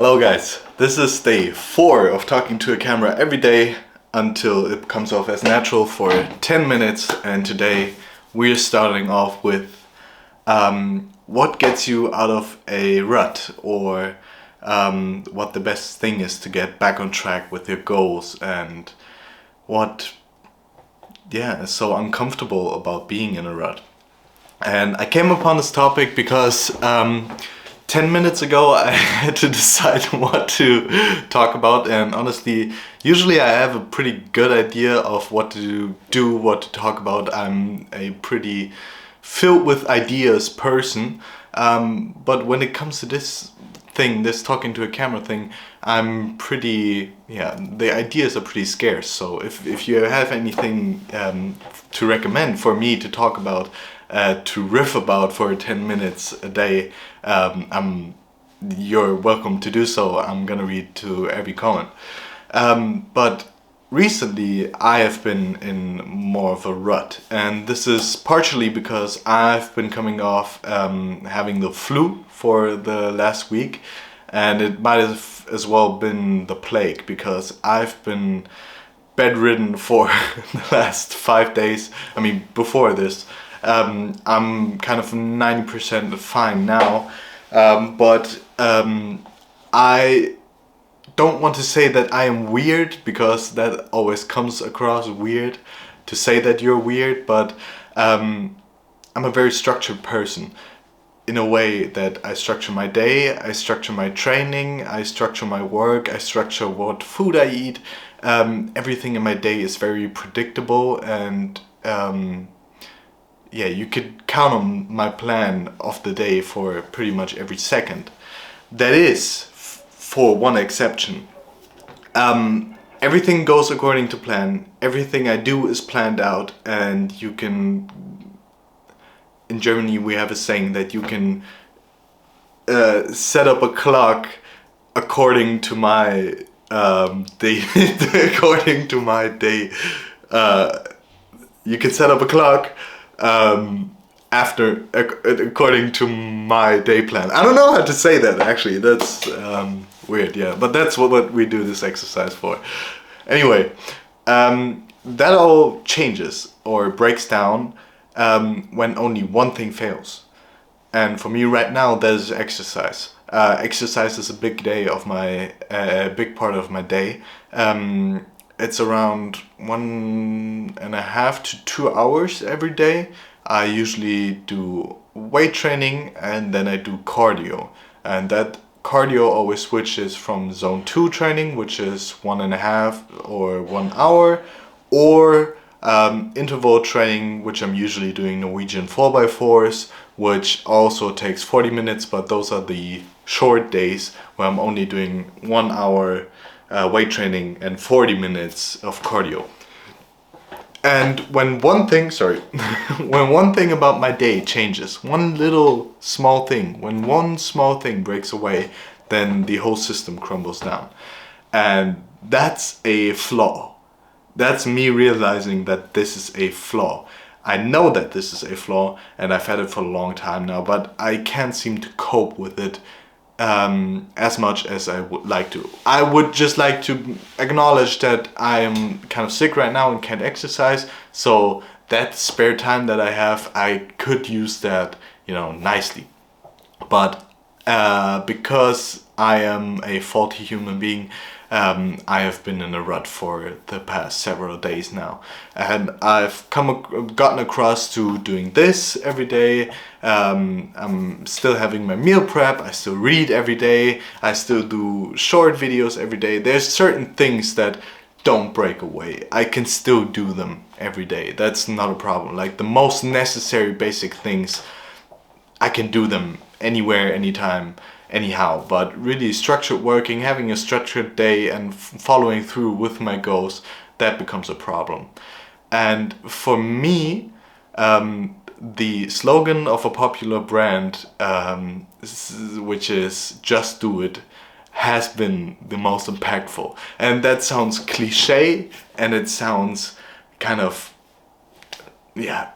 Hello guys, this is day 4 of talking to a camera every day until it comes off as natural for 10 minutes, and today we're starting off with what gets you out of a rut, or what the best thing is to get back on track with your goals, and what is so uncomfortable about being in a rut. And I came upon this topic because 10 minutes ago I had to decide what to talk about, and honestly, usually I have a pretty good idea of what to do, what to talk about. I'm a pretty filled with ideas person, but when it comes to this thing, this talking to a camera thing, I'm pretty, the ideas are pretty scarce. So if you have anything to recommend for me to talk about, to riff about for 10 minutes a day, you're welcome to do so. I'm gonna read to every comment. But recently I have been in more of a rut, and this is partially because I've been coming off having the flu for the last week, and it might have as well been the plague, because I've been bedridden for the last 5 days. I mean, before this. I'm kind of 90% fine now, but I don't want to say that I am weird, because that always comes across weird to say that you're weird, but I'm a very structured person, in a way that I structure my day, I structure my training, I structure my work, I structure what food I eat. Everything in my day is very predictable, and you could count on my plan of the day for pretty much every second. That is, for one exception. Everything goes according to plan. Everything I do is planned out, and you can... In Germany we have a saying that you can set up a clock according to my day. According to my day. You can set up a clock according to my day plan. I don't know how to say that, actually. That's weird, but that's what we do this exercise for. Anyway, that all changes or breaks down when only one thing fails. And for me right now, that is exercise. Exercise is a big part of my day. It's around 1.5 to 2 hours every day. I usually do weight training, and then I do cardio. And that cardio always switches from zone 2 training, which is 1.5 or 1 hour, or interval training, which I'm usually doing Norwegian 4x4s, which also takes 40 minutes, but those are the short days where I'm only doing 1 hour weight training and 40 minutes of cardio. And when one thing about my day changes, one little small thing, when one small thing breaks away, then the whole system crumbles down. And that's a flaw. That's me realizing that this is a flaw. I know that this is a flaw, and I've had it for a long time now, but I can't seem to cope with it as much as I would like to. I would just like to acknowledge that I am kind of sick right now and can't exercise, so that spare time that I have, I could use that, nicely. But because I am a faulty human being, I have been in a rut for the past several days now, and I've gotten across to doing this every day. I'm still having my meal prep, I still read every day, I still do short videos every day. There's certain things that don't break away. I can still do them every day. That's not a problem. Like the most necessary basic things, I can do them anywhere, anytime, anyhow. But really structured working, having a structured day and following through with my goals, that becomes a problem. And for me, the slogan of a popular brand, which is "Just Do It," has been the most impactful. And that sounds cliche, and it sounds kind of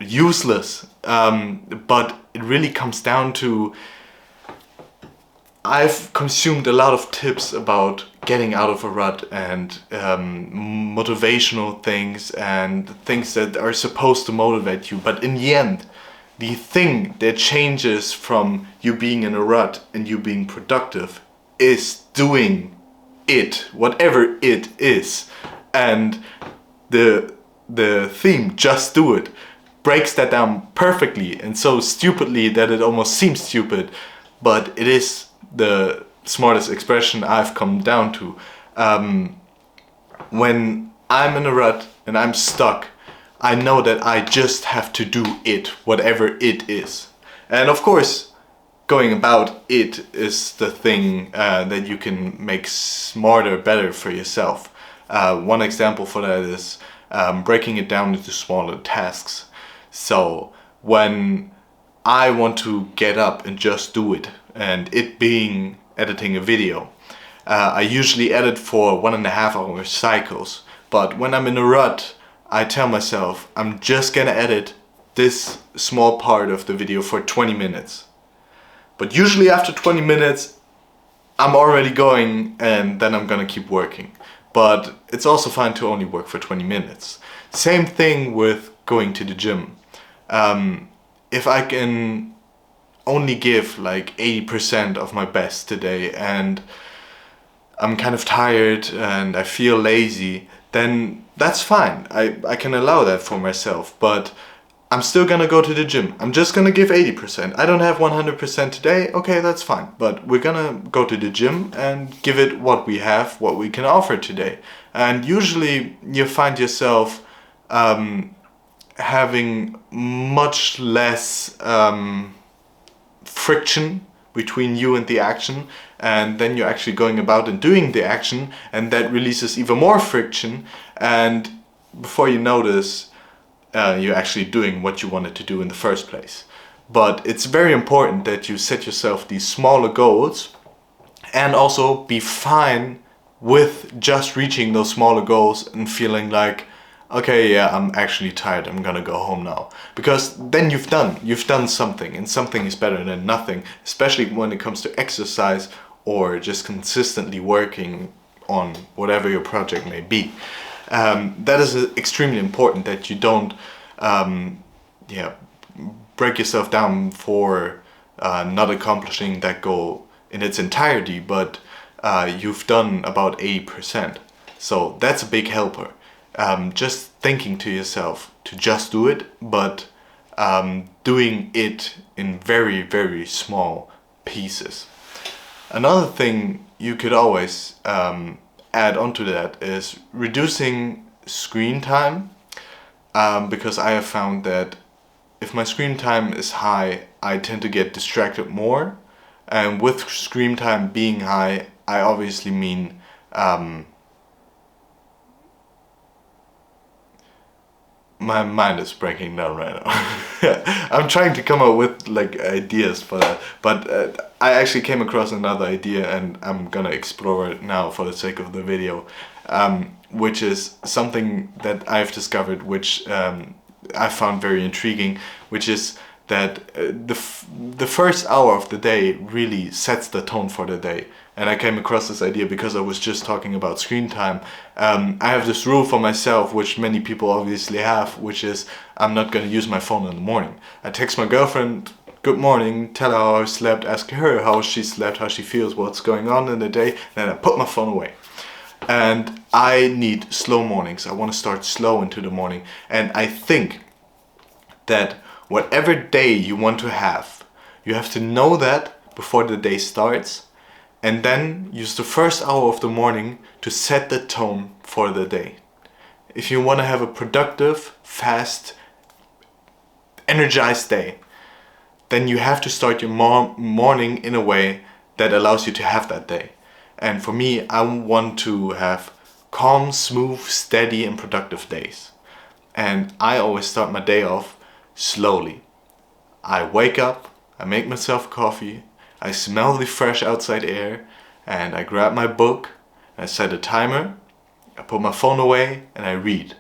useless, but it really comes down to I've consumed a lot of tips about getting out of a rut and motivational things and things that are supposed to motivate you. But in the end, the thing that changes from you being in a rut and you being productive is doing it, whatever it is. And the theme, just do it, breaks that down perfectly and so stupidly that it almost seems stupid, but it is the smartest expression I've come down to. When I'm in a rut and I'm stuck, I know that I just have to do it, whatever it is. And of course, going about it is the thing that you can make smarter, better for yourself. One example for that is breaking it down into smaller tasks. So when I want to get up and just do it, and it being editing a video, I usually edit for 1.5 hour cycles. But when I'm in a rut, I tell myself I'm just gonna edit this small part of the video for 20 minutes. But usually after 20 minutes, I'm already going and then I'm gonna keep working. But it's also fine to only work for 20 minutes. Same thing with going to the gym. If I can only give like 80% of my best today and I'm kind of tired and I feel lazy, then that's fine. I can allow that for myself, but I'm still gonna go to the gym. I'm just gonna give 80%. I don't have 100% today, okay, that's fine. But we're gonna go to the gym and give it what we have, what we can offer today. And usually you find yourself having much less friction between you and the action, and then you're actually going about and doing the action, and that releases even more friction, and before you notice, you're actually doing what you wanted to do in the first place. But it's very important that you set yourself these smaller goals and also be fine with just reaching those smaller goals and feeling like, okay, yeah, I'm actually tired, I'm gonna go home now. Because then you've done something, and something is better than nothing, especially when it comes to exercise or just consistently working on whatever your project may be. That is extremely important, that you don't break yourself down for not accomplishing that goal in its entirety, but you've done about 80%. So that's a big helper. Just thinking to yourself to just do it, but doing it in very, very small pieces. Another thing you could always add onto that is reducing screen time, because I have found that if my screen time is high, I tend to get distracted more, and with screen time being high, I obviously mean my mind is breaking down right now. I'm trying to come up with like ideas for that, but I actually came across another idea and I'm gonna explore it now for the sake of the video, which is something that I've discovered, which I found very intriguing, which is that the first hour of the day really sets the tone for the day. And I came across this idea because I was just talking about screen time. I have this rule for myself, which many people obviously have, which is I'm not going to use my phone in the morning. I text my girlfriend, good morning, tell her how I slept, ask her how she slept, how she feels, what's going on in the day, and then I put my phone away. And I need slow mornings. I want to start slow into the morning. And I think that whatever day you want to have, you have to know that before the day starts, and then use the first hour of the morning to set the tone for the day. If you want to have a productive, fast, energized day, then you have to start your morning in a way that allows you to have that day. And for me, I want to have calm, smooth, steady, and productive days. And I always start my day off slowly. I wake up, I make myself coffee, I smell the fresh outside air, and I grab my book, I set a timer, I put my phone away, and I read.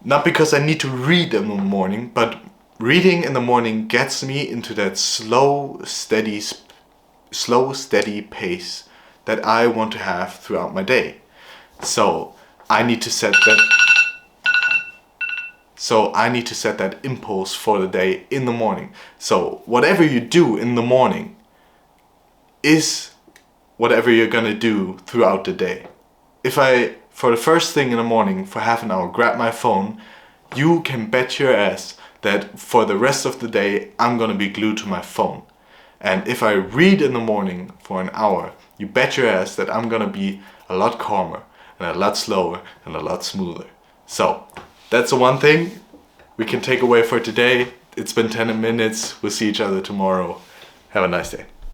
Not because I need to read in the morning, but reading in the morning gets me into that slow, steady slow, steady pace that I want to have throughout my day. So I need to set that impulse for the day in the morning. So whatever you do in the morning is whatever you're gonna do throughout the day. If I, for the first thing in the morning, for half an hour, grab my phone, you can bet your ass that for the rest of the day, I'm gonna be glued to my phone. And if I read in the morning for an hour, you bet your ass that I'm gonna be a lot calmer and a lot slower and a lot smoother. So that's the one thing we can take away for today. It's been 10 minutes. We'll see each other tomorrow. Have a nice day.